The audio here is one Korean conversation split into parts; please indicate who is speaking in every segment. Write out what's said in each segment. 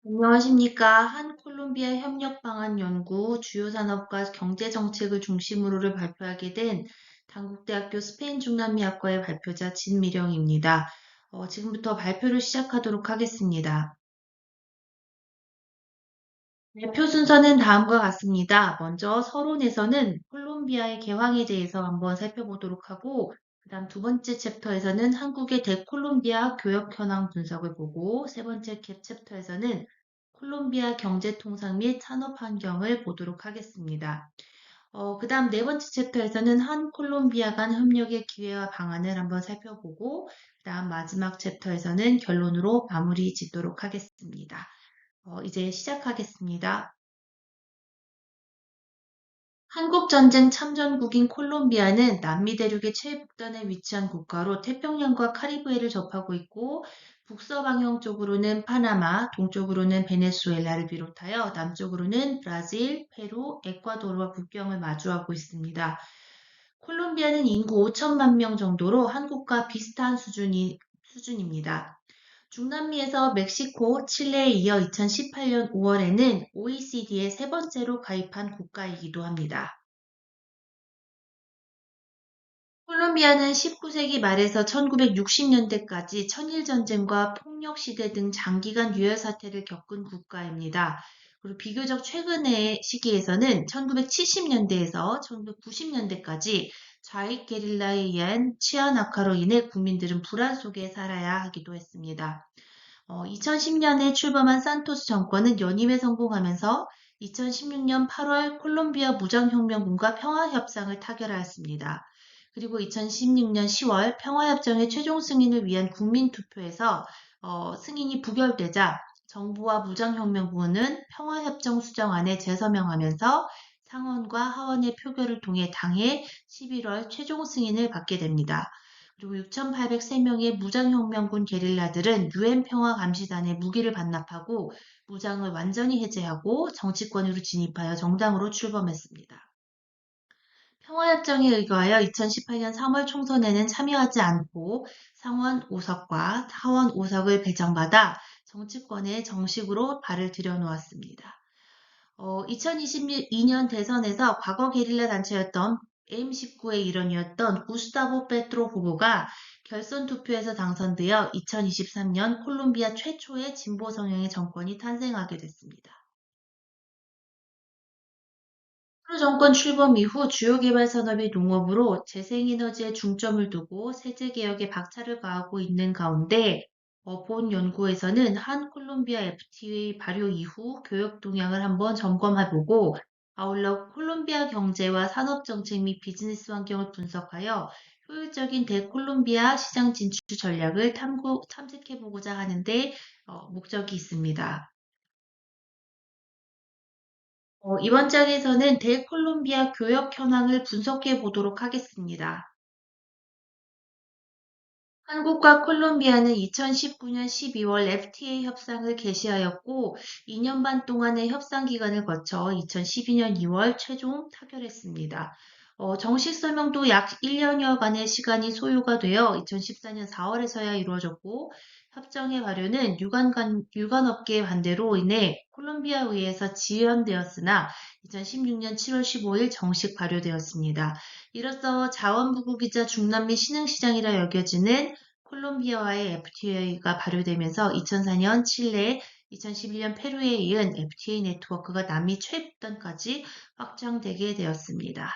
Speaker 1: 안녕하십니까. 한콜롬비아 협력 방안 연구 주요 산업과 경제 정책을 중심으로를 발표하게 된 단국대학교 스페인 중남미학과의 발표자 진미령입니다. 지금부터 발표를 시작하도록 하겠습니다. 발표 순서는 다음과 같습니다. 먼저 서론에서는 콜롬비아의 개황에 대해서 한번 살펴보도록 하고, 그다음 두 번째 챕터에서는 한국의 대콜롬비아 교역 현황 분석을 보고, 세 번째 챕터에서는 콜롬비아 경제 통상 및 산업 환경을 보도록 하겠습니다. 그다음 네 번째 챕터에서는 한 콜롬비아 간 협력의 기회와 방안을 한번 살펴보고, 그다음 마지막 챕터에서는 결론으로 마무리 짓도록 하겠습니다. 이제 시작하겠습니다. 한국전쟁 참전국인 콜롬비아는 남미 대륙의 최북단에 위치한 국가로 태평양과 카리브해를 접하고 있고, 북서방향 쪽으로는 파나마, 동쪽으로는 베네수엘라를 비롯하여 남쪽으로는 브라질, 페루, 에콰도르와 국경을 마주하고 있습니다. 콜롬비아는 인구 5천만 명 정도로 한국과 비슷한 수준입니다. 중남미에서 멕시코, 칠레에 이어 2018년 5월에는 OECD에 세 번째로 가입한 국가이기도 합니다. 콜롬비아는 19세기 말에서 1960년대까지 천일전쟁과 폭력시대 등 장기간 유혈 사태를 겪은 국가입니다. 그리고 비교적 최근의 시기에서는 1970년대에서 1990년대까지 좌익 게릴라에 의한 치안 악화로 인해 국민들은 불안 속에 살아야 하기도 했습니다. 2010년에 출범한 산토스 정권은 연임에 성공하면서 2016년 8월 콜롬비아 무장혁명군과 평화협상을 타결하였습니다. 그리고 2016년 10월 평화협정의 최종 승인을 위한 국민투표에서 승인이 부결되자 정부와 무장혁명군은 평화협정 수정안에 재서명하면서 상원과 하원의 표결을 통해 당해 11월 최종 승인을 받게 됩니다. 그리고 6,803명의 무장혁명군 게릴라들은 유엔 평화감시단에 무기를 반납하고 무장을 완전히 해제하고 정치권으로 진입하여 정당으로 출범했습니다. 평화협정에 의거하여 2018년 3월 총선에는 참여하지 않고 상원 5석과 하원 5석을 배정받아 정치권에 정식으로 발을 들여놓았습니다. 2022년 대선에서 과거 게릴라 단체였던 M19의 일원이었던 구스타보 페트로 후보가 결선 투표에서 당선되어 2023년 콜롬비아 최초의 진보 성향의 정권이 탄생하게 됐습니다. 트루 정권 출범 이후 주요 개발 산업이 농업으로 재생에너지에 중점을 두고 세제 개혁에 박차를 가하고 있는 가운데 본 연구에서는 한 콜롬비아 FTA 발효 이후 교역 동향을 한번 점검해보고 아울러 콜롬비아 경제와 산업 정책 및 비즈니스 환경을 분석하여 효율적인 대콜롬비아 시장 진출 전략을 탐색해보고자 하는데 목적이 있습니다. 이번 장에서는 대콜롬비아 교역 현황을 분석해 보도록 하겠습니다. 한국과 콜롬비아는 2019년 12월 FTA 협상을 개시하였고 2년 반 동안의 협상 기간을 거쳐 2012년 2월 최종 타결했습니다. 정식 설명도 약 1년여간의 시간이 소요가 되어 2014년 4월에서야 이루어졌고 협정의 발효는 유관업계의 반대로 인해 콜롬비아 의회에서 지연되었으나 2016년 7월 15일 정식 발효되었습니다. 이로써 자원부국이자 중남미 신흥시장이라 여겨지는 콜롬비아와의 FTA가 발효되면서 2004년 칠레, 2011년 페루에 이은 FTA 네트워크가 남미 최북단까지 확장되게 되었습니다.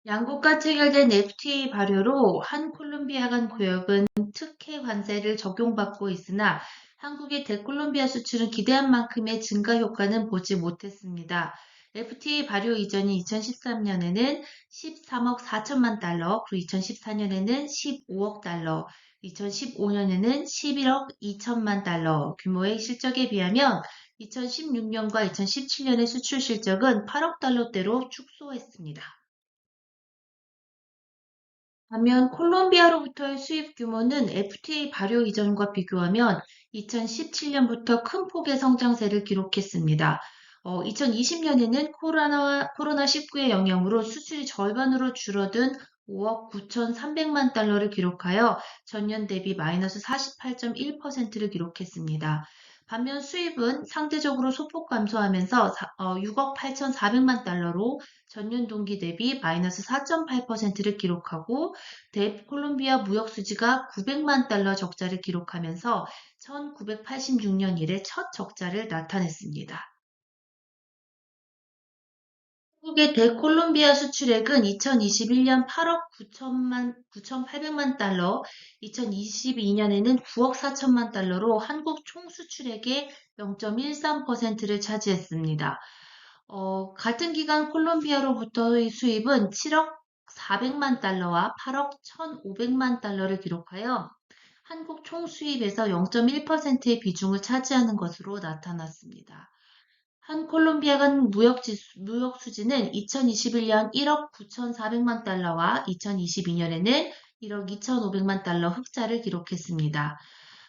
Speaker 1: 양국과 체결된 FTA 발효로 한 콜롬비아 간 구역은 특혜 관세를 적용받고 있으나 한국의 대콜롬비아 수출은 기대한 만큼의 증가 효과는 보지 못했습니다. FTA 발효 이전인 2013년에는 13억 4천만 달러, 그리고 2014년에는 15억 달러, 2015년에는 11억 2천만 달러 규모의 실적에 비하면 2016년과 2017년의 수출 실적은 8억 달러대로 축소했습니다. 반면 콜롬비아로부터의 수입 규모는 FTA 발효 이전과 비교하면 2017년부터 큰 폭의 성장세를 기록했습니다. 2020년에는 코로나19의 영향으로 수출이 절반으로 줄어든 5억 9,300만 달러를 기록하여 전년 대비 마이너스 48.1%를 기록했습니다. 반면 수입은 상대적으로 소폭 감소하면서 6억 8,400만 달러로 전년 동기 대비 마이너스 4.8%를 기록하고 대콜롬비아 무역 수지가 900만 달러 적자를 기록하면서 1986년 이래 첫 적자를 나타냈습니다. 한국의 대콜롬비아 수출액은 2021년 8억 9,800만 달러, 2022년에는 9억 4천만 달러로 한국 총 수출액의 0.13%를 차지했습니다. 같은 기간 콜롬비아로부터의 수입은 7억 400만 달러와 8억 1,500만 달러를 기록하여 한국 총 수입에서 0.1%의 비중을 차지하는 것으로 나타났습니다. 한 콜롬비아 간 무역 수지는 2021년 1억 9,400만 달러와 2022년에는 1억 2,500만 달러 흑자를 기록했습니다.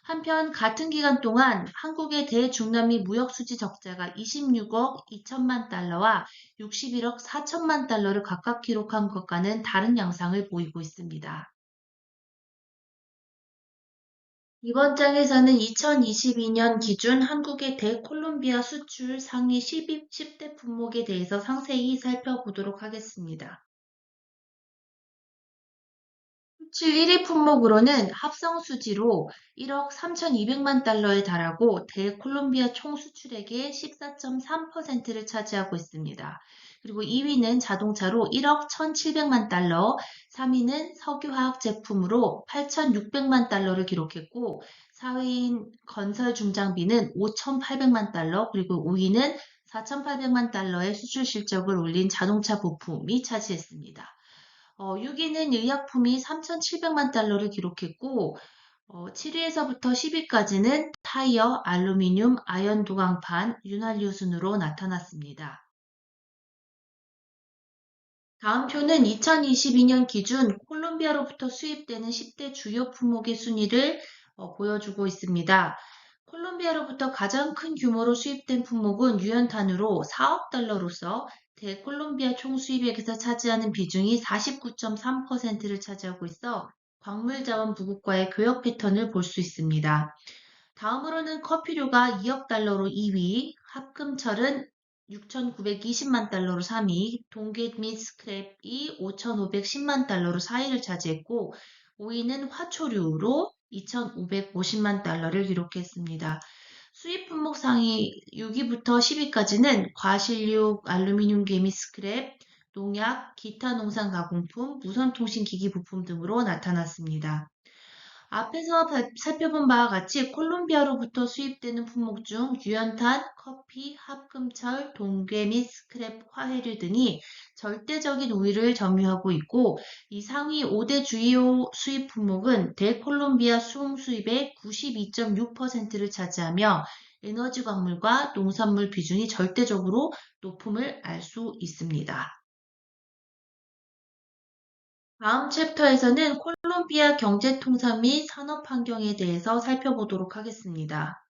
Speaker 1: 한편 같은 기간 동안 한국의 대중남미 무역 수지 적자가 26억 2천만 달러와 61억 4천만 달러를 각각 기록한 것과는 다른 양상을 보이고 있습니다. 이번 장에서는 2022년 기준 한국의 대콜롬비아 수출 상위 10대 품목에 대해서 상세히 살펴보도록 하겠습니다. 수출 1위 품목으로는 합성 수지로 1억 3,200만 달러에 달하고 대콜롬비아 총 수출액의 14.3%를 차지하고 있습니다. 그리고 2위는 자동차로 1억 1,700만 달러, 3위는 석유화학 제품으로 8,600만 달러를 기록했고 4위인 건설 중장비는 5,800만 달러, 그리고 5위는 4,800만 달러의 수출 실적을 올린 자동차 부품이 차지했습니다. 6위는 의약품이 3,700만 달러를 기록했고, 7위에서부터 10위까지는 타이어, 알루미늄, 아연 도강판, 윤활유 순으로 나타났습니다. 다음 표는 2022년 기준 콜롬비아로부터 수입되는 10대 주요 품목의 순위를 보여주고 있습니다. 콜롬비아로부터 가장 큰 규모로 수입된 품목은 유연탄으로 4억 달러로서 대콜롬비아 총 수입액에서 차지하는 비중이 49.3%를 차지하고 있어 광물자원 부국과의 교역 패턴을 볼 수 있습니다. 다음으로는 커피류가 2억 달러로 2위, 합금철은 6,920만 달러로 3위, 동계 및 스크랩이 5,510만 달러로 4위를 차지했고, 5위는 화초류로 2,550만 달러를 기록했습니다. 수입 품목 상위 6위부터 10위까지는 과실류, 알루미늄 개미 스크랩, 농약, 기타 농산 가공품, 무선통신기기 부품 등으로 나타났습니다. 앞에서 살펴본 바와 같이 콜롬비아로부터 수입되는 품목 중 유연탄, 커피, 합금철, 동괴 및 스크랩, 화해류 등이 절대적인 우위를 점유하고 있고 이 상위 5대 주요 수입 품목은 대콜롬비아 수입의 92.6%를 차지하며 에너지 광물과 농산물 비중이 절대적으로 높음을 알 수 있습니다. 다음 챕터에서는 콜롬비아 경제통상 및 산업 환경에 대해서 살펴보도록 하겠습니다.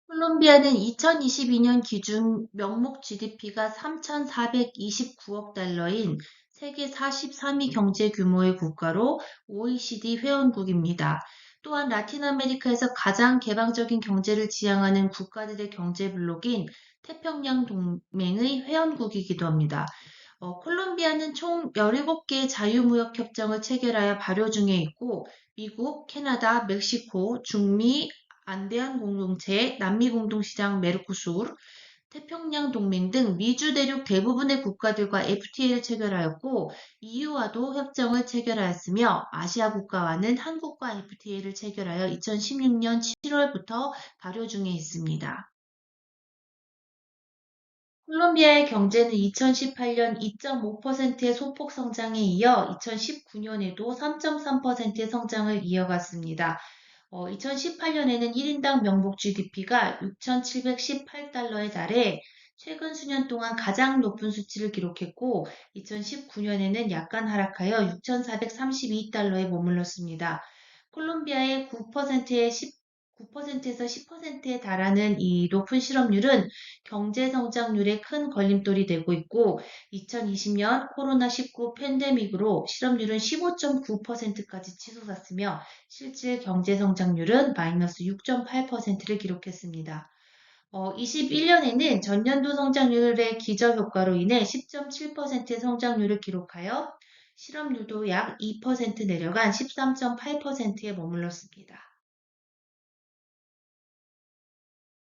Speaker 1: 콜롬비아는 2022년 기준 명목 GDP가 3,429억 달러인 세계 43위 경제 규모의 국가로 OECD 회원국입니다. 또한 라틴 아메리카에서 가장 개방적인 경제를 지향하는 국가들의 경제 블록인 태평양 동맹의 회원국이기도 합니다. 콜롬비아는 총 17개 자유무역 협정을 체결하여 발효 중에 있고 미국, 캐나다, 멕시코, 중미, 안데안 공동체, 남미 공동시장 메르코수르, 태평양 동맹 등 미주 대륙 대부분의 국가들과 FTA를 체결하였고 EU와도 협정을 체결하였으며 아시아 국가와는 한국과 FTA를 체결하여 2016년 7월부터 발효 중에 있습니다. 콜롬비아의 경제는 2018년 2.5%의 소폭 성장에 이어 2019년에도 3.3%의 성장을 이어갔습니다. 2018년에는 1인당 명목 GDP가 6,718달러에 달해 최근 수년 동안 가장 높은 수치를 기록했고 2019년에는 약간 하락하여 6,432달러에 머물렀습니다. 콜롬비아의 9%에서 10%에 달하는 이 높은 실업률은 경제 성장률에 큰 걸림돌이 되고 있고 2020년 코로나19 팬데믹으로 실업률은 15.9%까지 치솟았으며 실질 경제 성장률은 마이너스 6.8%를 기록했습니다. 21년에는 전년도 성장률의 기저 효과로 인해 10.7%의 성장률을 기록하여 실업률도 약 2% 내려간 13.8%에 머물렀습니다.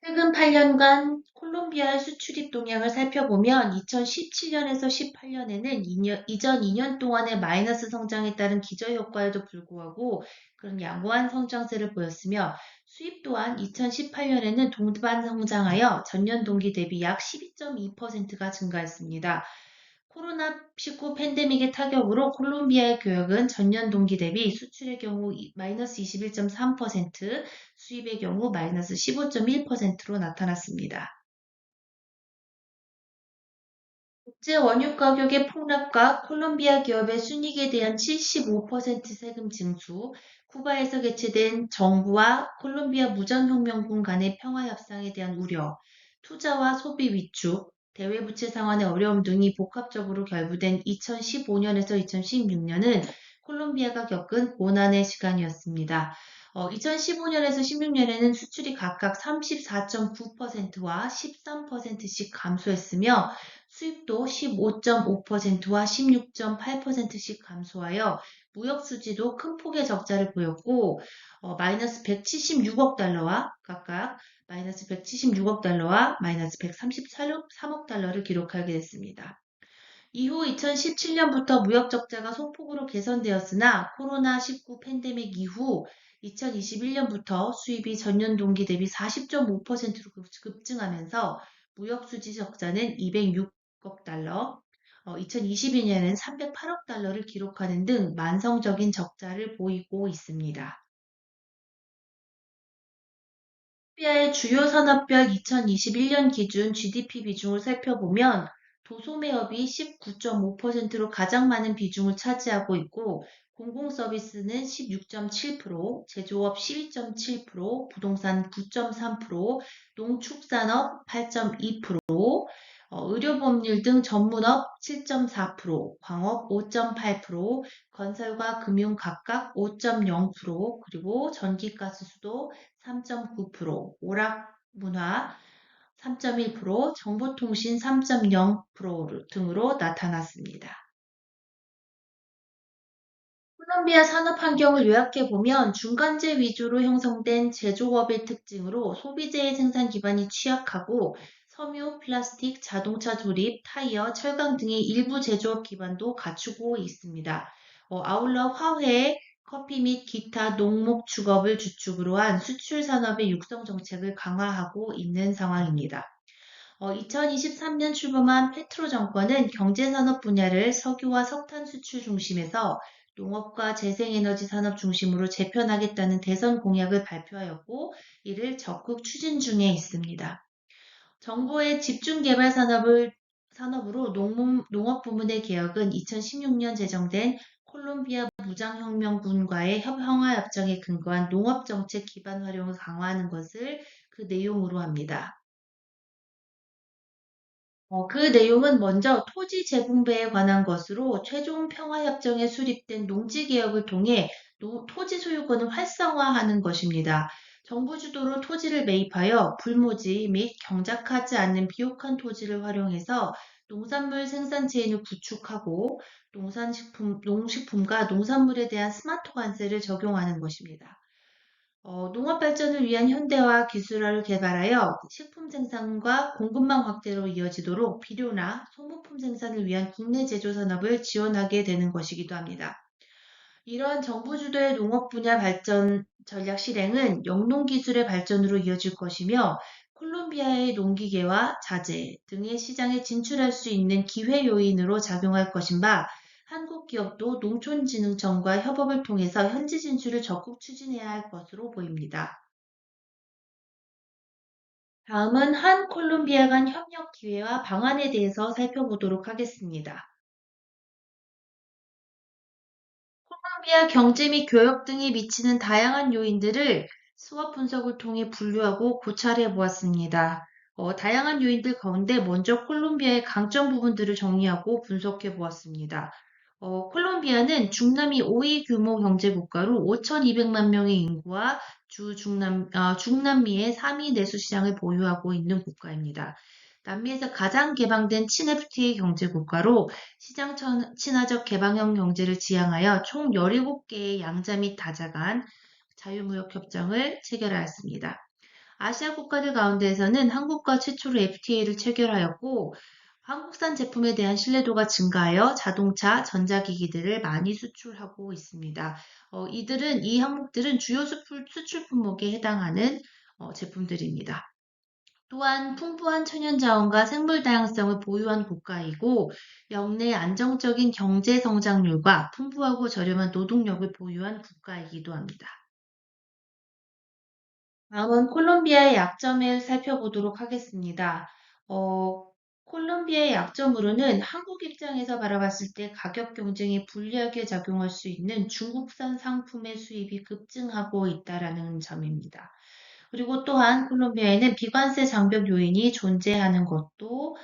Speaker 1: 최근 8년간 콜롬비아의 수출입 동향을 살펴보면 2017년에서 18년에는 이전 2년 동안의 마이너스 성장에 따른 기저효과에도 불구하고 그런 양호한 성장세를 보였으며 수입 또한 2018년에는 동반 성장하여 전년 동기 대비 약 12.2%가 증가했습니다. 코로나19 팬데믹의 타격으로 콜롬비아의 교역은 전년 동기 대비 수출의 경우 마이너스 21.3%, 수입의 경우 마이너스 15.1%로 나타났습니다. 국제 원유 가격의 폭락과 콜롬비아 기업의 순이익에 대한 75% 세금 징수, 쿠바에서 개최된 정부와 콜롬비아 무장혁명군 간의 평화협상에 대한 우려, 투자와 소비 위축, 대외부채 상환의 어려움 등이 복합적으로 결부된 2015년에서 2016년은 콜롬비아가 겪은 고난의 시간이었습니다. 2015년에서 16년에는 수출이 각각 34.9%와 13%씩 감소했으며 수입도 15.5%와 16.8%씩 감소하여 무역 수지도 큰 폭의 적자를 보였고 마이너스 176억 달러와 각각 마이너스 176억 달러와 마이너스 133억 달러를 기록하게 됐습니다. 이후 2017년부터 무역 적자가 소폭으로 개선되었으나 코로나19 팬데믹 이후 2021년부터 수입이 전년 동기 대비 40.5%로 급증하면서 무역 수지 적자는 206억 달러, 2022년에는 308억 달러를 기록하는 등 만성적인 적자를 보이고 있습니다. 콜롬비아의 주요 산업별 2021년 기준 GDP 비중을 살펴보면 도소매업이 19.5%로 가장 많은 비중을 차지하고 있고 공공서비스는 16.7%, 제조업 12.7%, 부동산 9.3%, 농축산업 8.2%, 의료법률 등 전문업 7.4%, 광업 5.8%, 건설과 금융 각각 5.0%, 그리고 전기가스 수도 3.9%, 오락문화 3.1%, 정보통신 3.0% 등으로 나타났습니다. 콜롬비아 산업 환경을 요약해 보면 중간재 위주로 형성된 제조업의 특징으로 소비재의 생산 기반이 취약하고 섬유, 플라스틱, 자동차 조립, 타이어, 철강 등의 일부 제조업 기반도 갖추고 있습니다. 아울러 화훼, 커피 및 기타 농목 축업을 주축으로 한 수출 산업의 육성 정책을 강화하고 있는 상황입니다. 2023년 출범한 페트로 정권은 경제산업 분야를 석유와 석탄 수출 중심에서 농업과 재생에너지 산업 중심으로 재편하겠다는 대선 공약을 발표하였고, 이를 적극 추진 중에 있습니다. 정부의 집중개발 산업으로 농업 부문의 개혁은 2016년 제정된 콜롬비아 무장혁명군과의 평화협정에 근거한 농업정책 기반 활용을 강화하는 것을 그 내용으로 합니다. 그 내용은 먼저 토지 재분배에 관한 것으로 최종 평화협정에 수립된 농지개혁을 통해 토지 소유권을 활성화하는 것입니다. 정부 주도로 토지를 매입하여 불모지 및 경작하지 않는 비옥한 토지를 활용해서 농산물 생산 체인을 구축하고 농식품과 농산물에 대한 스마트 관세를 적용하는 것입니다. 농업 발전을 위한 현대화 기술을 개발하여 식품 생산과 공급망 확대로 이어지도록 비료나 소모품 생산을 위한 국내 제조 산업을 지원하게 되는 것이기도 합니다. 이러한 정부 주도의 농업 분야 발전 전략 실행은 영농 기술의 발전으로 이어질 것이며 콜롬비아의 농기계와 자재 등의 시장에 진출할 수 있는 기회 요인으로 작용할 것인 바 한국 기업도 농촌진흥청과 협업을 통해서 현지 진출을 적극 추진해야 할 것으로 보입니다. 다음은 한 콜롬비아 간 협력 기회와 방안에 대해서 살펴보도록 하겠습니다. 콜롬비아 경제 및 교역 등이 미치는 다양한 요인들을 수업 분석을 통해 분류하고 고찰해 보았습니다. 다양한 요인들 가운데 먼저 콜롬비아의 강점 부분들을 정리하고 분석해 보았습니다. 콜롬비아는 중남미 5위 규모 경제 국가로 5,200만 명의 인구와 중남미의 3위 내수 시장을 보유하고 있는 국가입니다. 남미에서 가장 개방된 친FTA 경제 국가로 시장 친화적 개방형 경제를 지향하여 총 17개의 양자 및 다자 간 자유무역 협정을 체결하였습니다. 아시아 국가들 가운데에서는 한국과 최초로 FTA를 체결하였고, 한국산 제품에 대한 신뢰도가 증가하여 자동차, 전자기기들을 많이 수출하고 있습니다. 이 항목들은 주요 수출 품목에 해당하는 제품들입니다. 또한 풍부한 천연자원과 생물 다양성을 보유한 국가이고, 역내 안정적인 경제 성장률과 풍부하고 저렴한 노동력을 보유한 국가이기도 합니다. 다음은 콜롬비아의 약점을 살펴보도록 하겠습니다. 어, 콜롬비아의 약점으로는 한국 입장에서 바라봤을 때 가격 경쟁에 불리하게 작용할 수 있는 중국산 상품의 수입이 급증하고 있다라는 점입니다. 그리고 또한 콜롬비아에는 비관세 장벽 요인이 존재하는 것도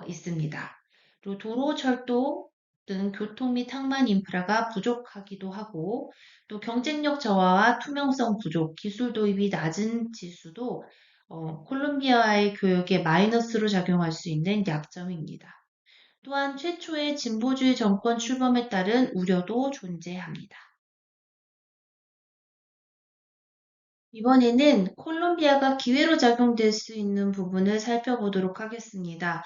Speaker 1: 있습니다. 그리고 도로, 철도 등 교통 및 항만 인프라가 부족하기도 하고 또 경쟁력 저하와 투명성 부족, 기술 도입이 낮은 지수도 콜롬비아와의 교역에 마이너스로 작용할 수 있는 약점입니다. 또한 최초의 진보주의 정권 출범에 따른 우려도 존재합니다. 이번에는 콜롬비아가 기회로 작용될 수 있는 부분을 살펴보도록 하겠습니다.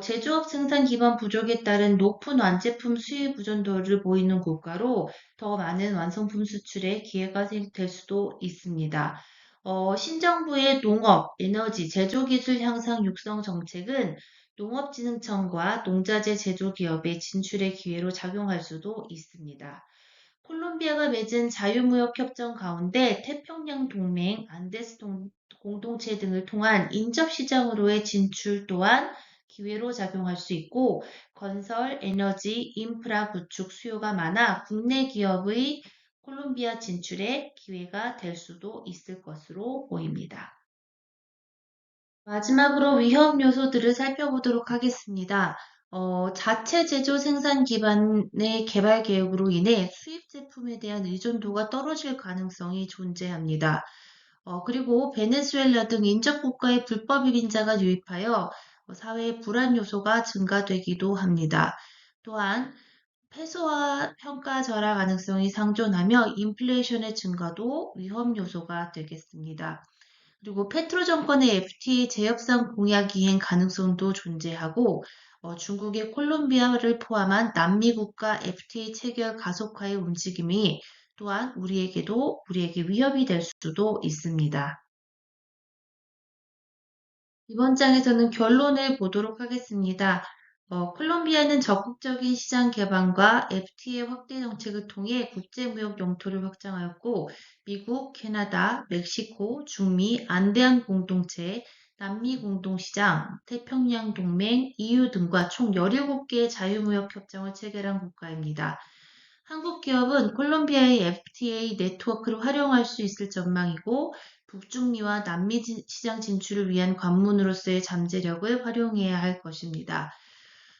Speaker 1: 제조업 생산 기반 부족에 따른 높은 완제품 수입 의존도를 보이는 국가로 더 많은 완성품 수출에 기회가 될 수도 있습니다. 신정부의 농업, 에너지, 제조기술 향상 육성 정책은 농업진흥청과 농자재 제조기업의 진출의 기회로 작용할 수도 있습니다. 콜롬비아가 맺은 자유무역 협정 가운데 태평양 동맹, 공동체 등을 통한 인접시장으로의 진출 또한 기회로 작용할 수 있고 건설, 에너지, 인프라 구축 수요가 많아 국내 기업의 콜롬비아 진출에 기회가 될 수도 있을 것으로 보입니다. 마지막으로 위험 요소들을 살펴보도록 하겠습니다. 자체 제조 생산 기반의 개발 계획으로 인해 수입 제품에 대한 의존도가 떨어질 가능성이 존재합니다. 그리고 베네수엘라 등 인접 국가의 불법 유린자가 유입하여 사회의 불안 요소가 증가되기도 합니다. 또한 패소와 평가 절하 가능성이 상존하며 인플레이션의 증가도 위험 요소가 되겠습니다. 그리고 페트로 정권의 FTA 재협상 공약 이행 가능성도 존재하고 중국의 콜롬비아를 포함한 남미 국가 FTA 체결 가속화의 움직임이 또한 우리에게 위협이 될 수도 있습니다. 이번 장에서는 결론을 보도록 하겠습니다. 콜롬비아는 적극적인 시장 개방과 FTA 확대 정책을 통해 국제무역 영토를 확장하였고, 미국, 캐나다, 멕시코, 중미, 안데안 공동체, 남미 공동시장, 태평양 동맹, EU 등과 총 17개의 자유무역 협정을 체결한 국가입니다. 한국 기업은 콜롬비아의 FTA 네트워크를 활용할 수 있을 전망이고, 북중미와 남미 시장 진출을 위한 관문으로서의 잠재력을 활용해야 할 것입니다.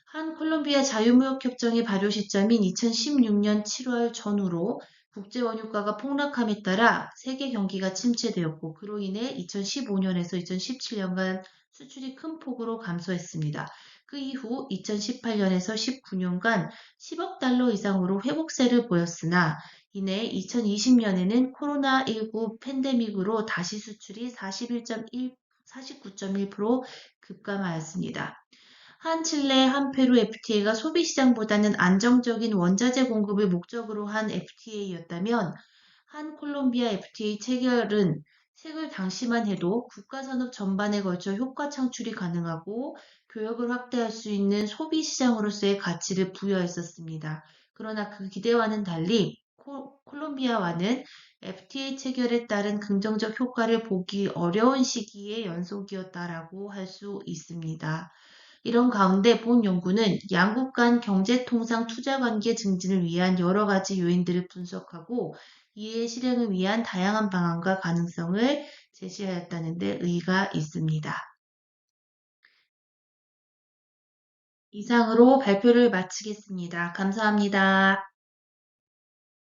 Speaker 1: 한 콜롬비아 자유무역 협정의 발효 시점인 2016년 7월 전후로 국제 원유가가 폭락함에 따라 세계 경기가 침체되었고 그로 인해 2015년에서 2017년간 수출이 큰 폭으로 감소했습니다. 그 이후 2018년에서 19년간 10억 달러 이상으로 회복세를 보였으나 이내 2020년에는 코로나19 팬데믹으로 다시 수출이 49.1% 급감하였습니다. 한 칠레, 한 페루 FTA가 소비 시장보다는 안정적인 원자재 공급을 목적으로 한 FTA였다면 한 콜롬비아 FTA 체결 당시만 해도 국가 산업 전반에 걸쳐 효과 창출이 가능하고 교역을 확대할 수 있는 소비 시장으로서의 가치를 부여했었습니다. 그러나 그 기대와는 달리 콜롬비아와는 FTA 체결에 따른 긍정적 효과를 보기 어려운 시기의 연속이었다라고 할 수 있습니다. 이런 가운데 본 연구는 양국 간 경제통상 투자관계 증진을 위한 여러 가지 요인들을 분석하고 이의 실행을 위한 다양한 방안과 가능성을 제시하였다는 데 의의가 있습니다. 이상으로 발표를 마치겠습니다. 감사합니다.